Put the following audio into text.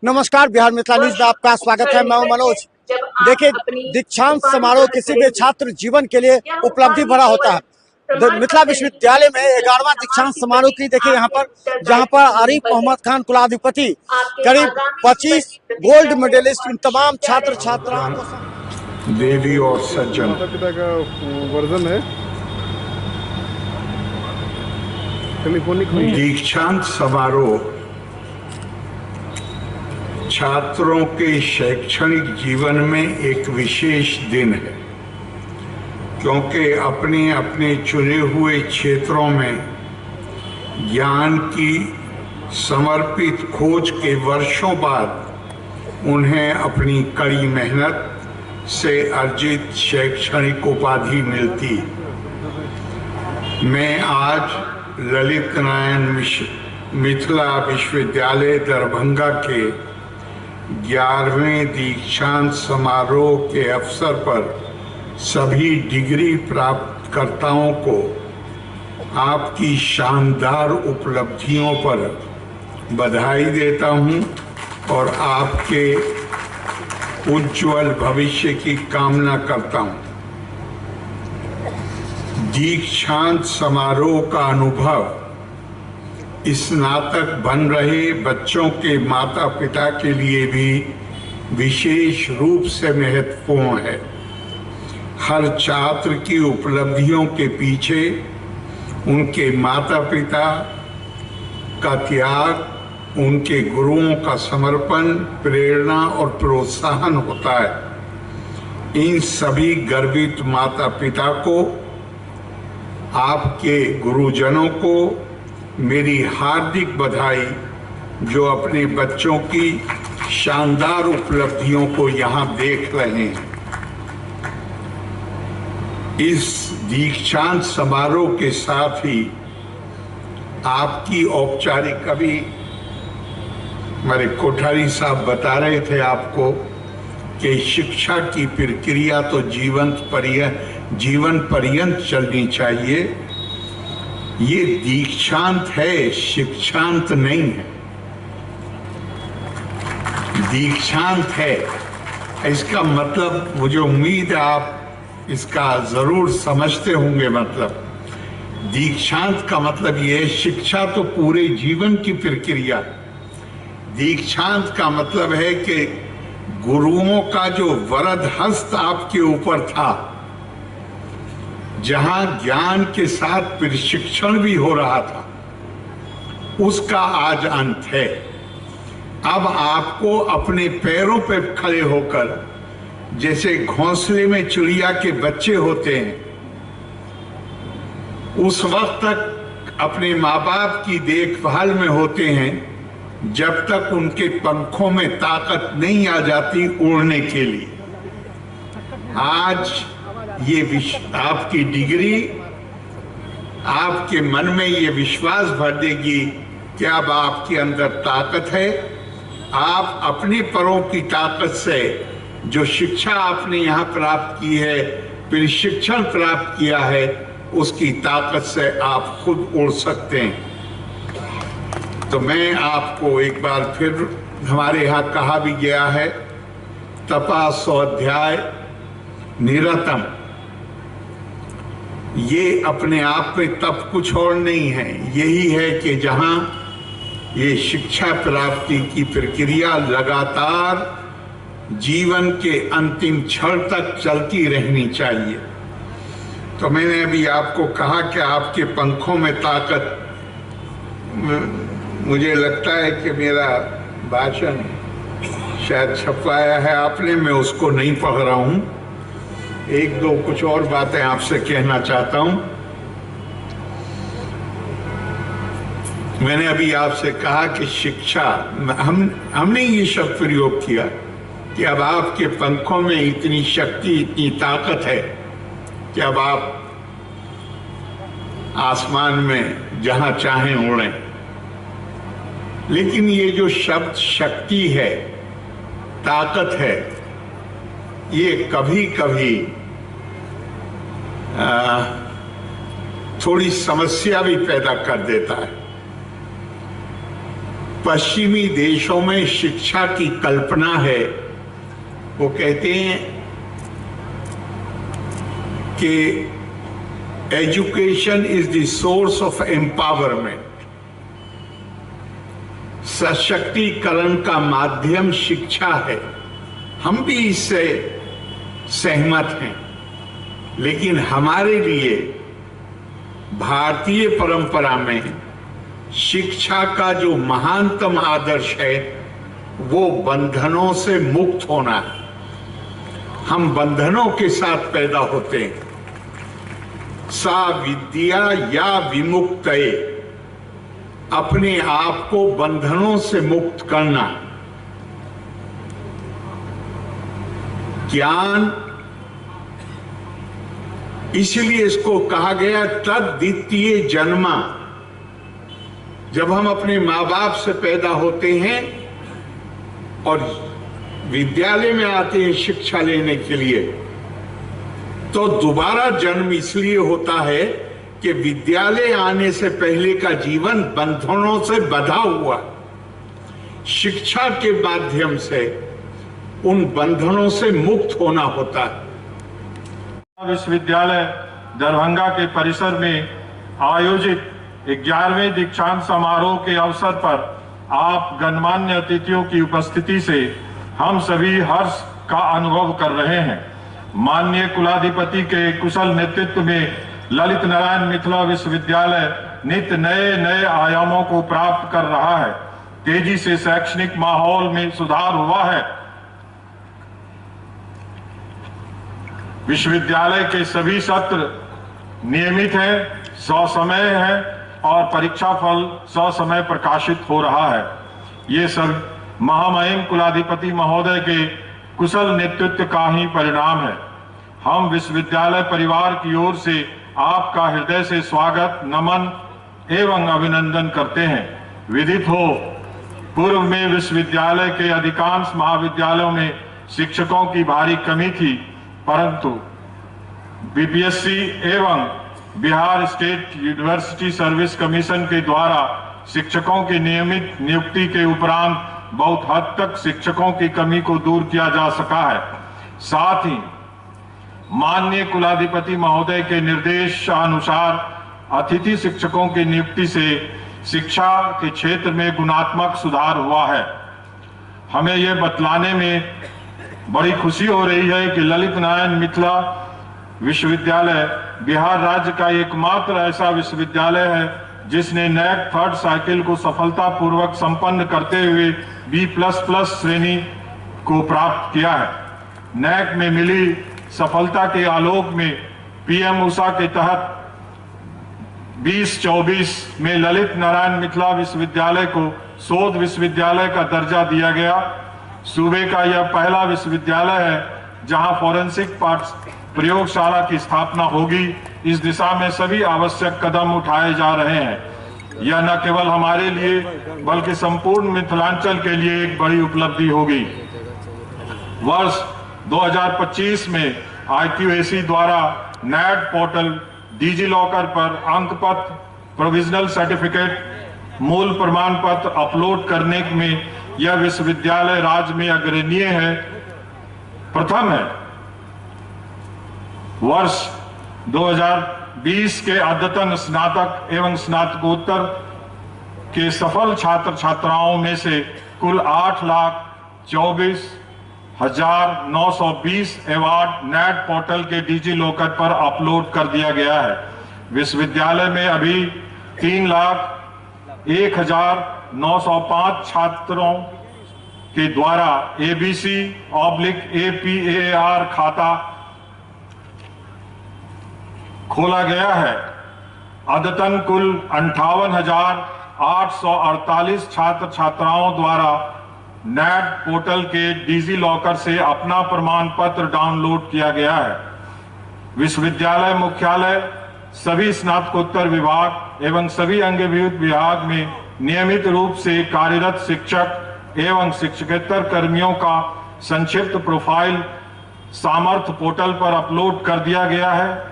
नमस्कार, बिहार मिथिला न्यूज में आपका स्वागत है। मैं हूं मनोज। देखिए, दीक्षांत समारोह किसी भी छात्र जीवन के लिए उपलब्धि भरा होता है। मिथिला विश्वविद्यालय में 11वां दीक्षांत समारोह की देखिए यहाँ पर, जहाँ पर आरिफ मोहम्मद खान कुलाधिपति करीब 25 गोल्ड मेडलिस्ट इन तमाम छात्र छात्राओं को देवी और सज्जन माता पिता का वर्जन है। टेलीफोनिक दीक्षांत समारोह छात्रों के शैक्षणिक जीवन में एक विशेष दिन है, क्योंकि अपने अपने चुने हुए क्षेत्रों में ज्ञान की समर्पित खोज के वर्षों बाद उन्हें अपनी कड़ी मेहनत से अर्जित शैक्षणिक उपाधि मिलती। मैं आज ललित नारायण मिथिला विश्वविद्यालय दरभंगा के 11वें दीक्षांत समारोह के अवसर पर सभी डिग्री प्राप्तकर्ताओं को आपकी शानदार उपलब्धियों पर बधाई देता हूं और आपके उज्जवल भविष्य की कामना करता हूं। दीक्षांत समारोह का अनुभव स्नातक बन रहे बच्चों के माता पिता के लिए भी विशेष रूप से महत्वपूर्ण है। हर छात्र की उपलब्धियों के पीछे उनके माता पिता का त्याग, उनके गुरुओं का समर्पण, प्रेरणा और प्रोत्साहन होता है। इन सभी गर्वित माता पिता को, आपके गुरुजनों को मेरी हार्दिक बधाई, जो अपने बच्चों की शानदार उपलब्धियों को यहाँ देख रहे हैं। इस दीक्षांत समारोह के साथ ही आपकी औपचारिक, अभी हमारे कोठारी साहब बता रहे थे आपको कि शिक्षा की प्रक्रिया तो जीवन पर्यंत चलनी चाहिए। ये दीक्षांत है, शिक्षांत नहीं है। दीक्षांत है, इसका मतलब मुझे उम्मीद है आप इसका जरूर समझते होंगे। मतलब दीक्षांत का मतलब ये है, शिक्षा तो पूरे जीवन की प्रक्रिया। दीक्षांत का मतलब है कि गुरुओं का जो वरद हस्त आपके ऊपर था, जहां ज्ञान के साथ प्रशिक्षण भी हो रहा था, उसका आज अंत है। अब आपको अपने पैरों पर खड़े होकर, जैसे घोंसले में चिड़िया के बच्चे होते हैं, उस वक्त तक अपने माँ बाप की देखभाल में होते हैं जब तक उनके पंखों में ताकत नहीं आ जाती उड़ने के लिए। आज ये आपकी डिग्री आपके मन में ये विश्वास भर देगी कि अब आपके अंदर ताकत है। आप अपने परों की ताकत से, जो शिक्षा आपने यहाँ प्राप्त की है, प्रशिक्षण प्राप्त किया है, उसकी ताकत से आप खुद उड़ सकते हैं। तो मैं आपको एक बार फिर, हमारे यहाँ कहा भी गया है, तपा स्वाध्याय निरतम। ये अपने आप में तप कुछ और नहीं है, यही है कि जहां ये शिक्षा प्राप्ति की प्रक्रिया लगातार जीवन के अंतिम क्षण तक चलती रहनी चाहिए। तो मैंने अभी आपको कहा कि आपके पंखों में ताकत, मुझे लगता है कि मेरा भाषण शायद छपवाया है आपने, मैं उसको नहीं पढ़ रहा हूं। एक दो कुछ और बातें आपसे कहना चाहता हूं। मैंने अभी आपसे कहा कि शिक्षा, हमने ये शब्द प्रयोग किया कि अब आपके पंखों में इतनी शक्ति, इतनी ताकत है कि अब आप आसमान में जहां चाहें उड़ें। लेकिन ये जो शब्द शक्ति है, ताकत है, ये कभी कभी थोड़ी समस्या भी पैदा कर देता है। पश्चिमी देशों में शिक्षा की कल्पना है, वो कहते हैं कि education is the source of empowerment, सशक्तिकरण का माध्यम शिक्षा है। हम भी इससे सहमत हैं, लेकिन हमारे लिए भारतीय परंपरा में शिक्षा का जो महानतम आदर्श है वो बंधनों से मुक्त होना है। हम बंधनों के साथ पैदा होते हैं। सा विद्या या विमुक्तये, अपने आप को बंधनों से मुक्त करना। ज्ञान, इसलिए इसको कहा गया तद्वितीय जन्मा। जब हम अपने माँ बाप से पैदा होते हैं और विद्यालय में आते हैं शिक्षा लेने के लिए, तो दोबारा जन्म इसलिए होता है कि विद्यालय आने से पहले का जीवन बंधनों से बंधा हुआ। शिक्षा के माध्यम से उन बंधनों से मुक्त होना होता है। विश्वविद्यालय दरभंगा के परिसर में आयोजित 11वें दीक्षांत समारोह के अवसर पर आप गणमान्य अतिथियों की उपस्थिति से हम सभी हर्ष का अनुभव कर रहे हैं। माननीय कुलाधिपति के कुशल नेतृत्व में ललित नारायण मिथिला विश्वविद्यालय नित्य नए नए आयामों को प्राप्त कर रहा है। तेजी से शैक्षणिक माहौल में सुधार हुआ है। विश्वविद्यालय के सभी सत्र नियमित हैं, ससमय है और परीक्षा फल ससमय प्रकाशित हो रहा है। ये सब महामहिम कुलाधिपति महोदय के कुशल नेतृत्व का ही परिणाम है। हम विश्वविद्यालय परिवार की ओर से आपका हृदय से स्वागत, नमन एवं अभिनंदन करते हैं। विदित हो, पूर्व में विश्वविद्यालय के अधिकांश महाविद्यालयों में शिक्षकों की भारी कमी थी, परंतु बीपीएससी एवं Bihar state university service commission के द्वारा शिक्षकों की नियमित नियुक्ति के उपरांत बहुत हद तक शिक्षकों की कमी को दूर किया जा सका है। साथ ही माननीय कुलाधिपति महोदय के निर्देशानुसार अतिथि शिक्षकों की नियुक्ति से शिक्षा के क्षेत्र में गुणात्मक सुधार हुआ है। हमें यह बतलाने में बड़ी खुशी हो रही है कि ललित नारायण मिथिला विश्वविद्यालय बिहार राज्य का एकमात्र ऐसा विश्वविद्यालय है जिसने नैक थर्ड साइकिल को सफलतापूर्वक संपन्न करते हुए B++ श्रेणी को प्राप्त किया है। नैक में मिली सफलता के आलोक में PM उषा के तहत 2024 में ललित नारायण मिथिला विश्वविद्यालय को शोध विश्वविद्यालय का दर्जा दिया गया। सूबे का यह पहला विश्वविद्यालय है जहां फॉरेंसिक प्रयोगशाला की स्थापना होगी। इस दिशा में सभी आवश्यक कदम उठाए जा रहे हैं। यह न केवल हमारे लिए बल्कि संपूर्ण मिथिलांचल के लिए एक बड़ी उपलब्धि होगी। वर्ष 2025 में IQAC द्वारा NAD पोर्टल, डिजी लॉकर पर अंकपत्र, प्रोविजनल सर्टिफिकेट, मूल प्रमाण पत्र अपलोड करने में यह विश्वविद्यालय राज्य में अग्रणीय है, प्रथम है। वर्ष 2020 के अद्यतन स्नातक एवं स्नातकोत्तर के सफल छात्र छात्राओं में से कुल 8,24,920 अवार्ड NAD पोर्टल के डिजी लॉकर पर अपलोड कर दिया गया है। विश्वविद्यालय में अभी 3,01,905 छात्रों के द्वारा ABC/APAR खाता खोला गया है। अद्यतन कुल 58,848 छात्र छात्राओं द्वारा NAD पोर्टल के डिजी लॉकर से अपना प्रमाण पत्र डाउनलोड किया गया है। विश्वविद्यालय मुख्यालय, सभी स्नातकोत्तर विभाग एवं सभी अंगीभूत विभाग में नियमित रूप से कार्यरत शिक्षक एवं शिक्षकेतर कर्मियों का संक्षिप्त प्रोफाइल सामर्थ्य पोर्टल पर अपलोड कर दिया गया है।